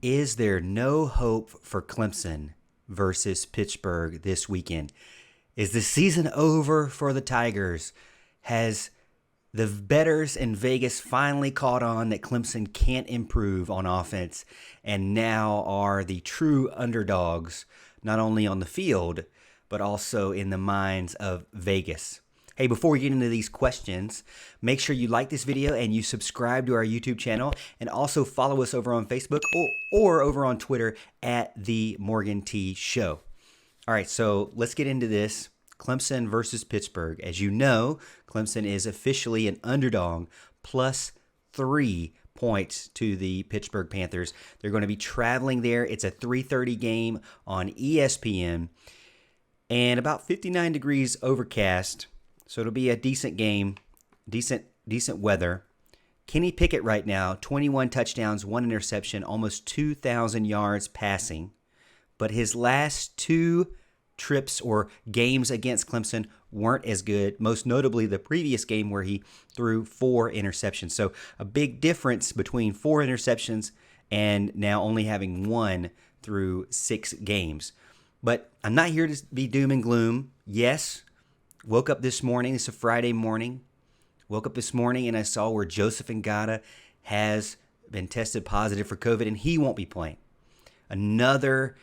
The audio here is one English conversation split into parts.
Is there no hope for Clemson versus Pittsburgh this weekend? Is the season over for the Tigers? Has the bettors in Vegas finally caught on that Clemson can't improve on offense and now are the true underdogs, not only on the field, but also in the minds of Vegas? Hey, before we get into these questions, make sure you like this video and you subscribe to our YouTube channel, and also follow us over on Facebook or over on Twitter at The Morgan T Show. All right, so let's get into this. Clemson versus Pittsburgh. As you know, Clemson is officially an underdog, plus 3 points to the Pittsburgh Panthers. They're going to be traveling there. It's a 3:30 game on ESPN, and about 59 degrees overcast. So it'll be a decent game, decent weather. Kenny Pickett right now, 21 touchdowns, 1 interception, almost 2,000 yards passing. But his last 2 trips or games against Clemson weren't as good, most notably the previous game where he threw 4 interceptions. So a big difference between 4 interceptions and now only having 1 through 6 games. But I'm not here to be doom and gloom. Yes, woke up this morning. It's a Friday morning. Woke up this morning and I saw where Joseph Ngata has been tested positive for COVID and he won't be playing. Another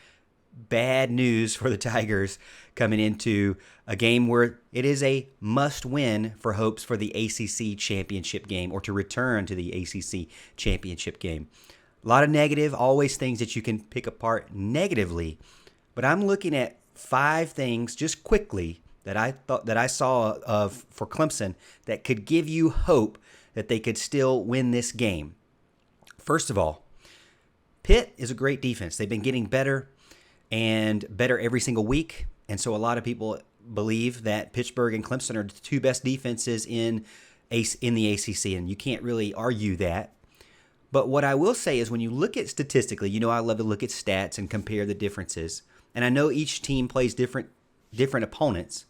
bad news for the Tigers coming into a game where it is a must-win for hopes for the ACC championship game, or to return to the ACC championship game. A lot of negative, always things that you can pick apart negatively, but I'm looking at 5 things just quickly that I saw of for Clemson that could give you hope that they could still win this game. First of all, Pitt is a great defense. They've been getting better and better every single week, and so a lot of people believe that Pittsburgh and Clemson are the 2 best defenses in the ACC, and you can't really argue that. But what I will say is, when you look at statistically, you know I love to look at stats and compare the differences, and I know each team plays different opponents.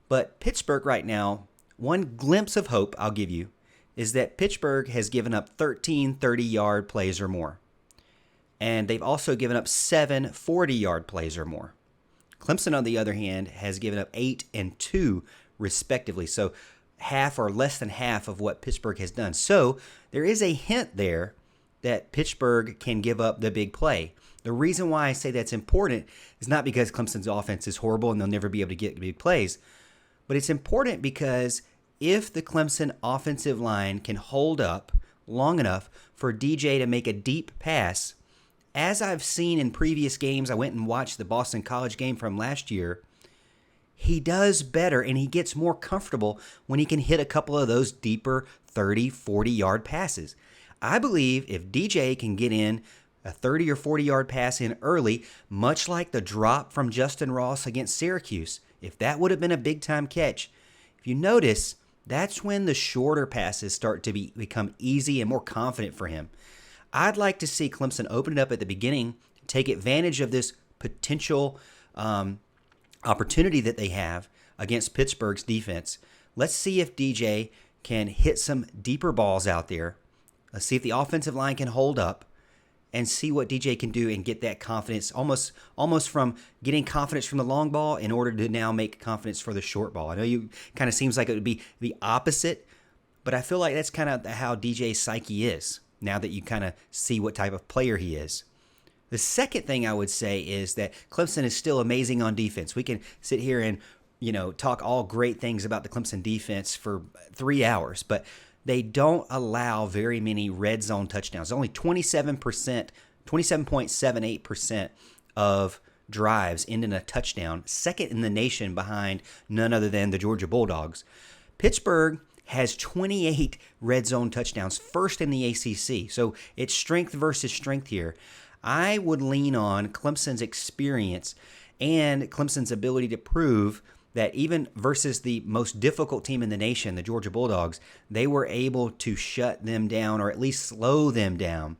But Pittsburgh right now, one glimpse of hope I'll give you is that Pittsburgh has given up 13 30-yard plays or more. And they've also given up 7 40-yard plays or more. Clemson, on the other hand, has given up 8 and 2, respectively. So half or less than half of what Pittsburgh has done. So there is a hint there that Pittsburgh can give up the big play. The reason why I say that's important is not because Clemson's offense is horrible and they'll never be able to get big plays, but it's important because if the Clemson offensive line can hold up long enough for DJ to make a deep pass, as I've seen in previous games, I went and watched the Boston College game from last year, he does better and he gets more comfortable when he can hit a couple of those deeper 30, 40-yard passes. I believe if DJ can get in a 30 or 40-yard pass in early, much like the drop from Justin Ross against Syracuse, if that would have been a big-time catch, if you notice, that's when the shorter passes start to become easy and more confident for him. I'd like to see Clemson open it up at the beginning, take advantage of this potential opportunity that they have against Pittsburgh's defense. Let's see if DJ can hit some deeper balls out there. Let's see if the offensive line can hold up, and see what DJ can do and get that confidence, almost from getting confidence from the long ball in order to now make confidence for the short ball. I know you kind of seems like it would be the opposite, but I feel like that's kind of how DJ's psyche is now that you kind of see what type of player he is. The second thing I would say is that Clemson is still amazing on defense. We can sit here and, talk all great things about the Clemson defense for 3 hours, but they don't allow very many red zone touchdowns. Only 27.78% of drives end in a touchdown, second in the nation behind none other than the Georgia Bulldogs. Pittsburgh has 28 red zone touchdowns, first in the ACC. So it's strength versus strength here. I would lean on Clemson's experience and Clemson's ability to prove that even versus the most difficult team in the nation, the Georgia Bulldogs, they were able to shut them down or at least slow them down.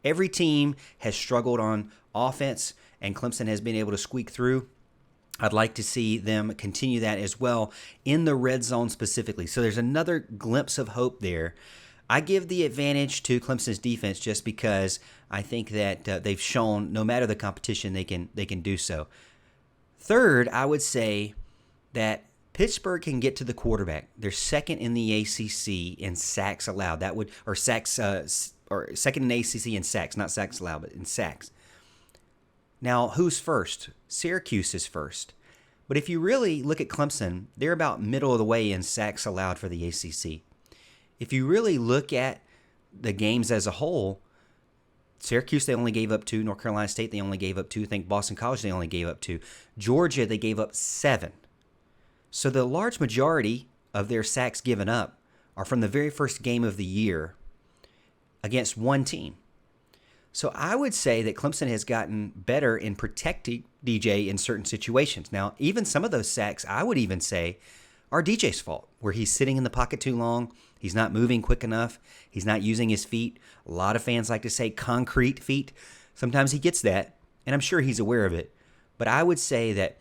Every team has struggled on offense, and Clemson has been able to squeak through. I'd like to see them continue that as well in the red zone specifically. So there's another glimpse of hope there. I give the advantage to Clemson's defense just because I think that they've shown no matter the competition they can do so. Third, I would say that Pittsburgh can get to the quarterback. They're second in the ACC in sacks allowed. Or second in the ACC in sacks, not sacks allowed, but in sacks. Now, who's first? Syracuse is first. But if you really look at Clemson, they're about middle of the way in sacks allowed for the ACC. If you really look at the games as a whole, Syracuse, they only gave up 2. North Carolina State, they only gave up 2. I think Boston College, they only gave up 2. Georgia, they gave up 7. So the large majority of their sacks given up are from the very first game of the year against one team. So I would say that Clemson has gotten better in protecting DJ in certain situations. Now, even some of those sacks, I would even say, are DJ's fault, where he's sitting in the pocket too long, he's not moving quick enough, he's not using his feet. A lot of fans like to say concrete feet. Sometimes he gets that, and I'm sure he's aware of it. But I would say that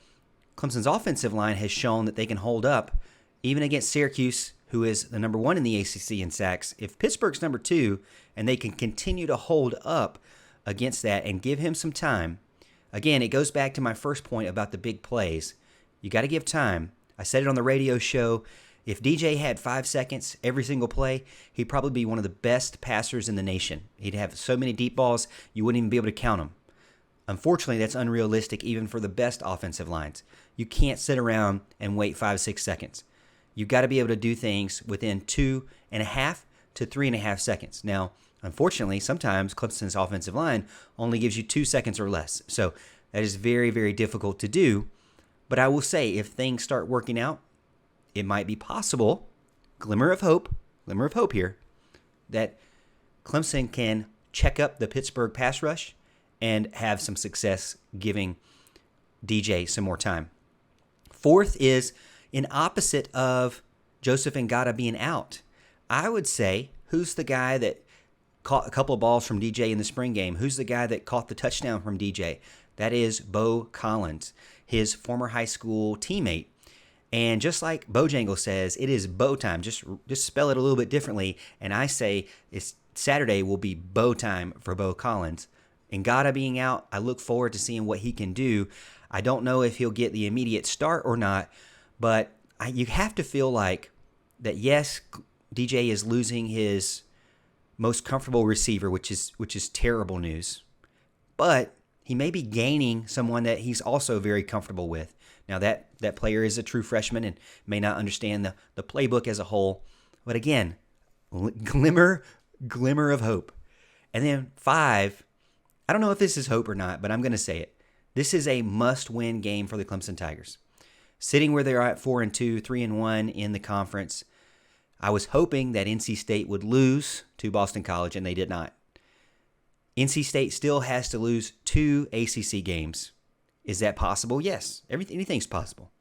Clemson's offensive line has shown that they can hold up, even against Syracuse, who is the number 1 in the ACC in sacks. If Pittsburgh's number 2, and they can continue to hold up against that and give him some time, again, it goes back to my first point about the big plays. You got to give time. I said it on the radio show. If DJ had 5 seconds every single play, he'd probably be one of the best passers in the nation. He'd have so many deep balls, you wouldn't even be able to count them. Unfortunately, that's unrealistic even for the best offensive lines. You can't sit around and wait 5-6 seconds. You've got to be able to do things within 2.5 to 3.5 seconds. Now, unfortunately, sometimes Clemson's offensive line only gives you 2 seconds or less. So that is very, very difficult to do. But I will say, if things start working out, it might be possible, glimmer of hope here, that Clemson can check up the Pittsburgh pass rush and have some success giving DJ some more time. Fourth is in opposite of Joseph Ngata being out. I would say, who's the guy that caught a couple of balls from DJ in the spring game? Who's the guy that caught the touchdown from DJ? That is Bo Collins, his former high school teammate. And just like Bojangles says, it is Bo time. Just spell it a little bit differently. And I say it's Saturday will be Bo time for Bo Collins. Ngata being out, I look forward to seeing what he can do. I don't know if he'll get the immediate start or not, but you have to feel like that, yes, DJ is losing his most comfortable receiver, which is terrible news. But he may be gaining someone that he's also very comfortable with. Now, that player is a true freshman and may not understand the playbook as a whole. But again, glimmer of hope. And then 5, I don't know if this is hope or not, but I'm going to say it. This is a must-win game for the Clemson Tigers. Sitting where they're at 4-2, 3-1 in the conference, I was hoping that NC State would lose to Boston College, and they did not. NC State still has to lose 2 ACC games. Is that possible? Yes. Anything's possible.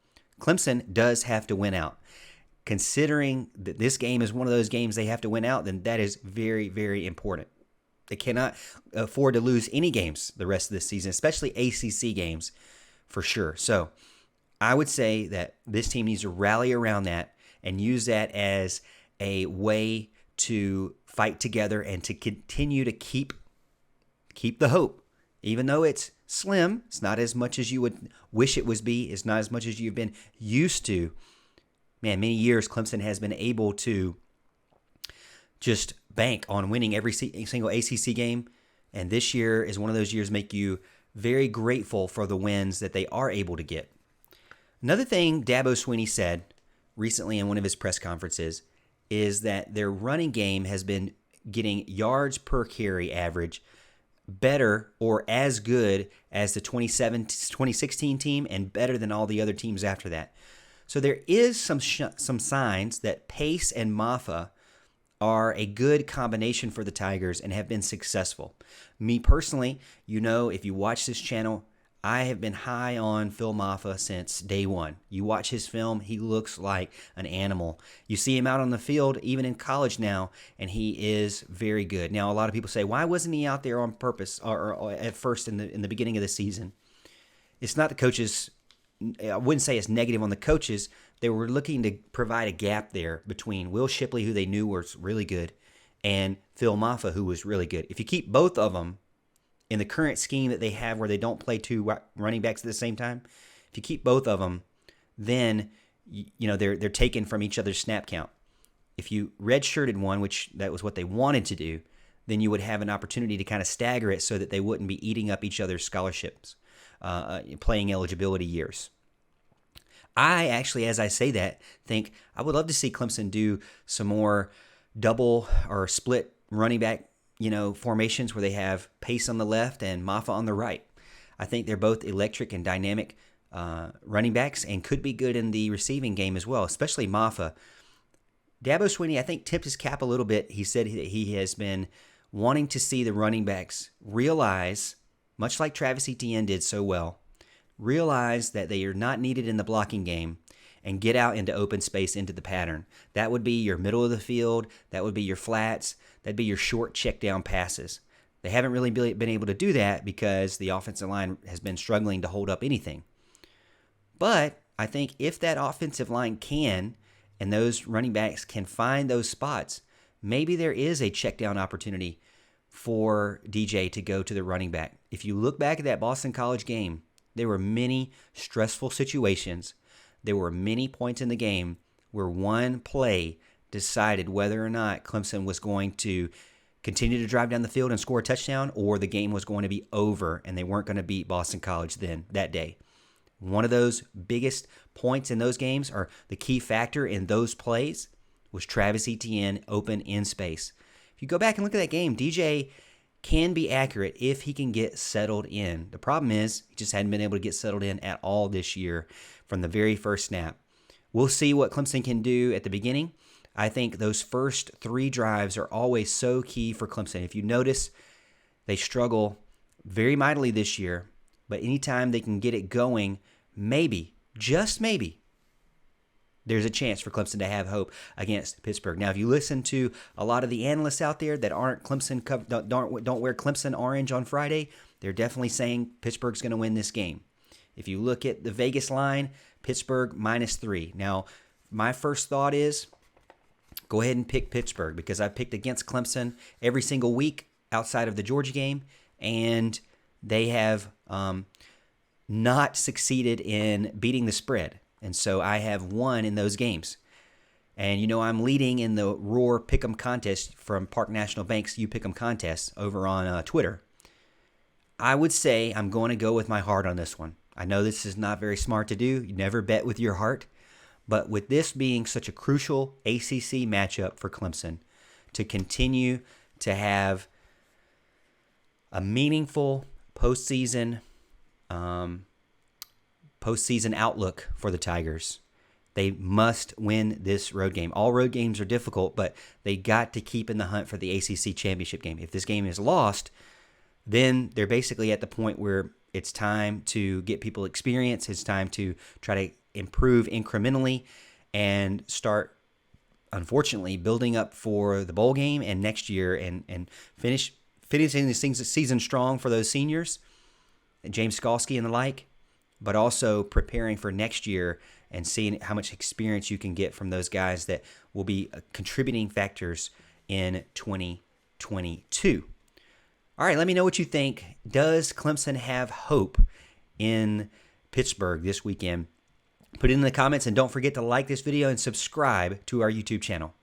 Clemson does have to win out. Considering that this game is one of those games they have to win out, then that is very, very important. They cannot afford to lose any games the rest of this season, especially ACC games for sure. So I would say that this team needs to rally around that and use that as a way to fight together and to continue to keep the hope. Even though it's slim, it's not as much as you would wish it would be. It's not as much as you've been used to. Man, many years Clemson has been able to just bank on winning every single ACC game. And this year is one of those years make you very grateful for the wins that they are able to get. Another thing Dabo Swinney said recently in one of his press conferences is that their running game has been getting yards per carry average better or as good as the 2016 team and better than all the other teams after that. So there is some signs that Pace and Maffa are a good combination for the Tigers and have been successful. Me personally, if you watch this channel, I have been high on Phil Maffa since day one. You watch his film, he looks like an animal. You see him out on the field, even in college now, and he is very good. Now, a lot of people say, why wasn't he out there on purpose or at first in the beginning of the season? It's not the coaches. I wouldn't say it's negative on the coaches. They were looking to provide a gap there between Will Shipley, who they knew was really good, and Phil Maffa, who was really good. If you keep both of them in the current scheme that they have where they don't play two running backs at the same time, if you keep both of them, then they're taken from each other's snap count. If you redshirted one, which that was what they wanted to do, then you would have an opportunity to kind of stagger it so that they wouldn't be eating up each other's scholarships, playing eligibility years. I actually, as I say that, think I would love to see Clemson do some more double or split running back, formations where they have Pace on the left and Maffa on the right. I think they're both electric and dynamic running backs and could be good in the receiving game as well, especially Maffa. Dabo Swinney, I think, tipped his cap a little bit. He said that he has been wanting to see the running backs realize, much like Travis Etienne did so well, realize that they are not needed in the blocking game and get out into open space into the pattern. That would be your middle of the field. That would be your flats. That'd be your short check down passes. They haven't really been able to do that because the offensive line has been struggling to hold up anything. But I think if that offensive line can, and those running backs can find those spots, maybe there is a check down opportunity for DJ to go to the running back. If you look back at that Boston College game, there were many stressful situations. There were many points in the game where one play decided whether or not Clemson was going to continue to drive down the field and score a touchdown, or the game was going to be over and they weren't going to beat Boston College that day. One of those biggest points in those games, or the key factor in those plays, was Travis Etienne open in space. If you go back and look at that game, DJ can be accurate if he can get settled in. The problem is he just hadn't been able to get settled in at all this year from the very first snap. We'll see what Clemson can do at the beginning. I think those first 3 drives are always so key for Clemson. If you notice, they struggle very mightily this year, but anytime they can get it going, maybe, just maybe, there's a chance for Clemson to have hope against Pittsburgh. Now, if you listen to a lot of the analysts out there that aren't Clemson, don't wear Clemson orange on Friday, they're definitely saying Pittsburgh's going to win this game. If you look at the Vegas line, Pittsburgh -3. Now, my first thought is go ahead and pick Pittsburgh because I've picked against Clemson every single week outside of the Georgia game, and they have not succeeded in beating the spread. And so I have won in those games. And I'm leading in the Roar Pick'em contest from Park National Bank's You Pick'em contest over on Twitter. I would say I'm going to go with my heart on this one. I know this is not very smart to do. You never bet with your heart. But with this being such a crucial ACC matchup for Clemson, to continue to have a meaningful postseason outlook for the Tigers, they must win this road game. All road games are difficult, but they got to keep in the hunt for the ACC championship game. If this game is lost, then they're basically at the point where it's time to get people experience. It's time to try to improve incrementally and start, unfortunately, building up for the bowl game and next year and finishing this season strong for those seniors, James Skalski and the like, but also preparing for next year and seeing how much experience you can get from those guys that will be contributing factors in 2022. All right, let me know what you think. Does Clemson have hope in Pittsburgh this weekend? Put it in the comments, and don't forget to like this video and subscribe to our YouTube channel.